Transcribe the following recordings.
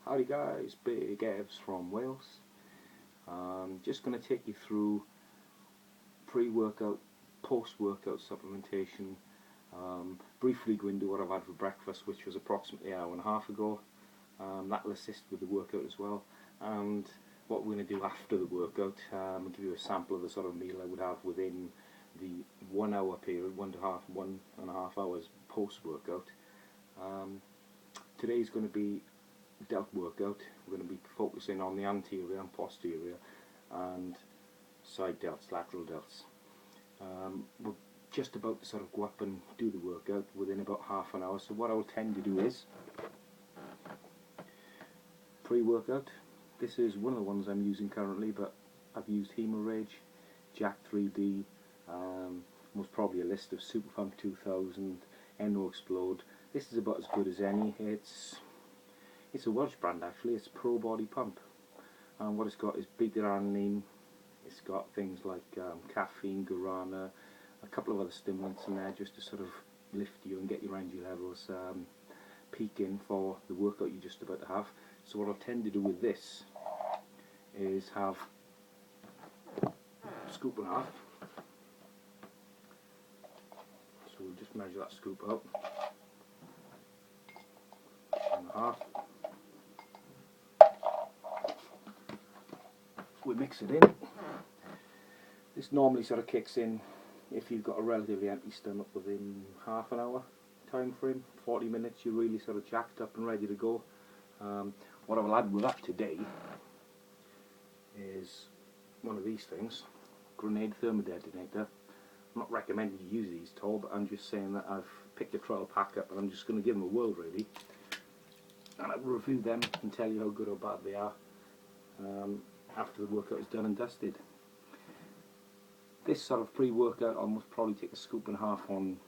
Howdy guys, Big Evs from Wales. Just going to take you through pre-workout, post-workout supplementation, briefly go into what I've had for breakfast, which was approximately an hour and a half ago. That will assist with the workout as well, and what we're going to do after the workout. I'll give you a sample of the sort of meal I would have within the 1 hour period, 1.5 hours post-workout. Today's going to be delt workout. We're going to be focusing on the anterior and posterior and side delts, lateral delts. We're just about to sort of go up and do the workout within about half an hour. So what I will tend to do is pre-workout. This is one of the ones I'm using currently, but I've used Rage, Jack 3D, most probably a list of Superpump 2000, Endo Explode. This is about as good as any. It's a Welsh brand actually. It's Pro Body Pump, and what it's got is beta-alanine. It's got things like caffeine, guarana, a couple of other stimulants in there just to sort of lift you and get your energy levels peaking for the workout you're just about to have. So what I tend to do with this is have a scoop and a half. So we'll just measure that scoop out. And a half. We mix it in. This normally sort of kicks in if you've got a relatively empty stomach within half an hour time frame. 40 minutes you're really sort of jacked up and ready to go. What I will add with that today is one of these things, grenade thermodetonator. I'm not recommending you use these at all, but I'm just saying that I've picked a trial pack up and I'm just going to give them a whirl really, and I'll review them and tell you how good or bad they are after the workout is done and dusted. This sort of pre-workout I'll most probably take a scoop and a half on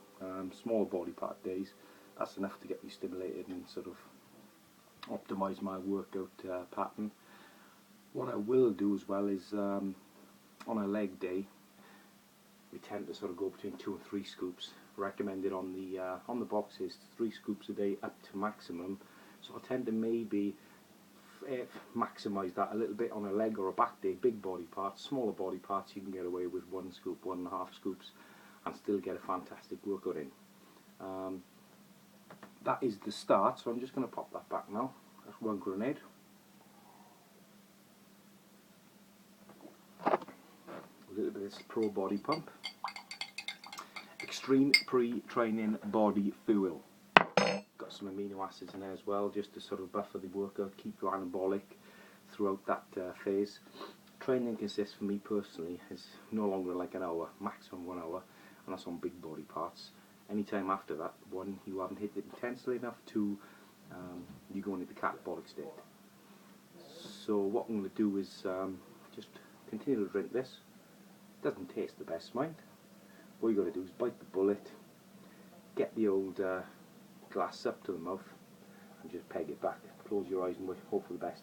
smaller body part days. That's enough to get me stimulated and sort of optimise my workout pattern. What I will do as well is on a leg day we tend to sort of go between 2 and 3 scoops. Recommended on the boxes 3 scoops a day up to maximum. So I tend to maybe maximise that a little bit on a leg or a back day. Big body parts, smaller body parts you can get away with 1 scoop, 1.5 scoops and still get a fantastic workout in. That is the start, so I'm just going to pop that back now. That's 1 grenade. A little bit of this Pro Body Pump. Extreme Pre-Training Body Fuel. Got some amino acids in there as well, just to sort of buffer the workout, keep you anabolic throughout that phase. Training consists for me personally is no longer like an hour, maximum 1 hour, and that's on big body parts. Anytime after that, 1, you haven't hit it intensely enough, 2, you go into the catabolic state. So what I'm going to do is just continue to drink this. It doesn't taste the best, mind. All you got to do is bite the bullet, get the old glass up to the mouth and just peg it back. Close your eyes and hope for the best.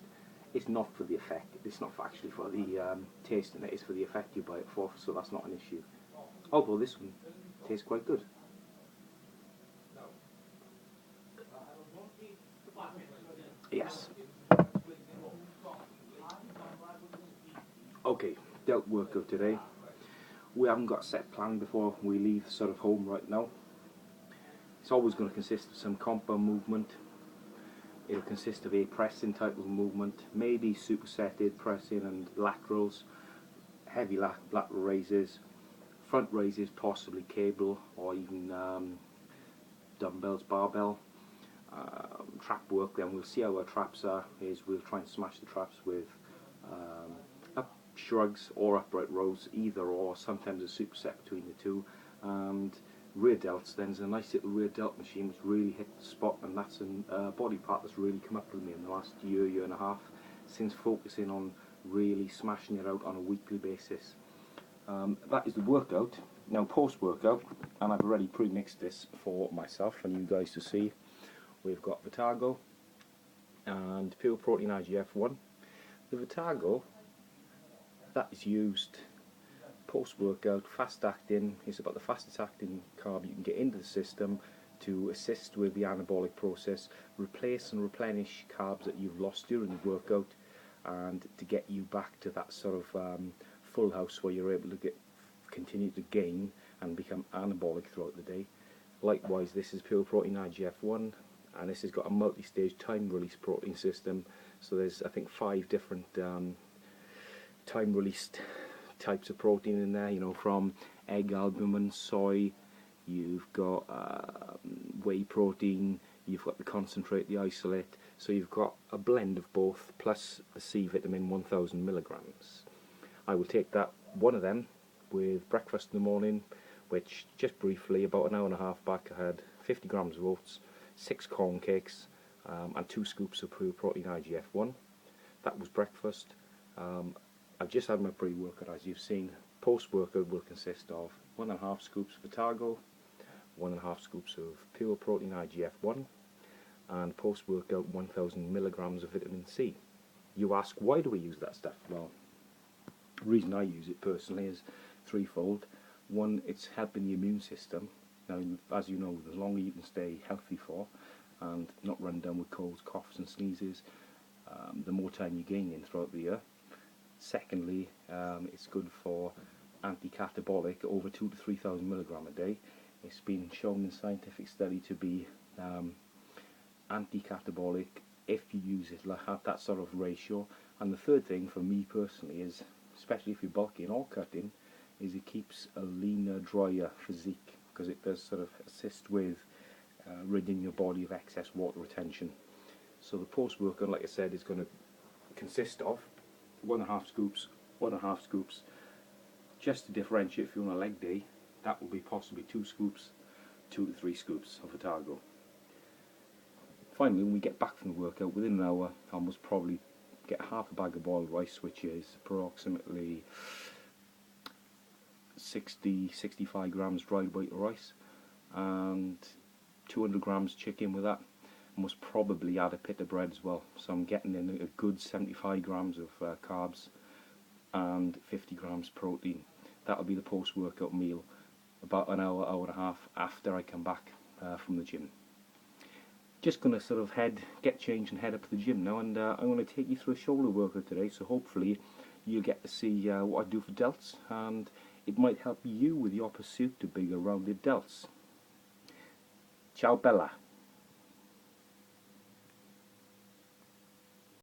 It's not for the effect, it's not actually for the taste in it, it's for the effect you buy it for, so that's not an issue. Although this one tastes quite good. Yes. Okay, delt workout today. We haven't got a set plan before we leave sort of home right now. It's always going to consist of some compound movement. It'll consist of a pressing type of movement, maybe supersetted pressing and laterals, heavy lateral raises, front raises, possibly cable or even dumbbells, barbell. Trap work, then we'll see how our traps are. We'll try and smash the traps with up shrugs or upright rows, either or, sometimes a superset between the two. And rear delts, then there's a nice little rear delt machine which really hit the spot, and that's a body part that's really come up with me in the last year and a half since focusing on really smashing it out on a weekly basis. That is the workout. Now post workout, and I've already pre-mixed this for myself and you guys to see. We've got Vitago and Pure Protein IGF-1. The Vitago, that is used post-workout, fast acting. It's about the fastest acting carb you can get into the system to assist with the anabolic process, replace and replenish carbs that you've lost during the workout, and to get you back to that sort of full house where you're able to continue to gain and become anabolic throughout the day. Likewise, this is pure protein IGF-1, and this has got a multi-stage time release protein system. So there's, I think, 5 different time released types of protein in there, you know, from egg, albumin, soy, you've got whey protein, you've got the concentrate, the isolate, so you've got a blend of both, plus the C vitamin 1000 milligrams. I will take that, one of them, with breakfast in the morning, which, just briefly, about an hour and a half back, I had 50 grams of oats, 6 corn cakes, and 2 scoops of pure protein IGF-1. That was breakfast. I've just had my pre-workout, as you've seen. Post-workout will consist of 1.5 scoops of Vitargo, 1.5 scoops of pure protein IGF-1, and post-workout 1000 milligrams of vitamin C. You ask, why do we use that stuff? Well, the reason I use it personally is threefold. One, it's helping the immune system. Now, as you know, the longer you can stay healthy for and not run down with colds, coughs and sneezes, the more time you gain in throughout the year. Secondly, it's good for anti-catabolic, over 2,000 to 3,000 milligram a day. It's been shown in scientific study to be anti-catabolic if you use it, have that sort of ratio. And the third thing for me personally is, especially if you're bulking or cutting, is it keeps a leaner, drier physique, because it does sort of assist with ridding your body of excess water retention. So the post-workout, like I said, is going to consist of 1.5 scoops, 1.5 scoops. Just to differentiate, if you're on a leg day, that will be possibly 2 scoops, 2 to 3 scoops of Vitargo. Finally, when we get back from the workout, within an hour, I must probably get half a bag of boiled rice, which is approximately 60-65 grams dried white rice, and 200 grams chicken with that. I must probably add a pita bread as well, so I'm getting in a good 75 grams of carbs and 50 grams protein. That'll be the post-workout meal, about an hour, hour and a half after I come back from the gym. Just going to sort of get changed and head up to the gym now, and I'm going to take you through a shoulder workout today, so hopefully you'll get to see what I do for delts, and it might help you with your pursuit to bigger rounded delts. Ciao Bella.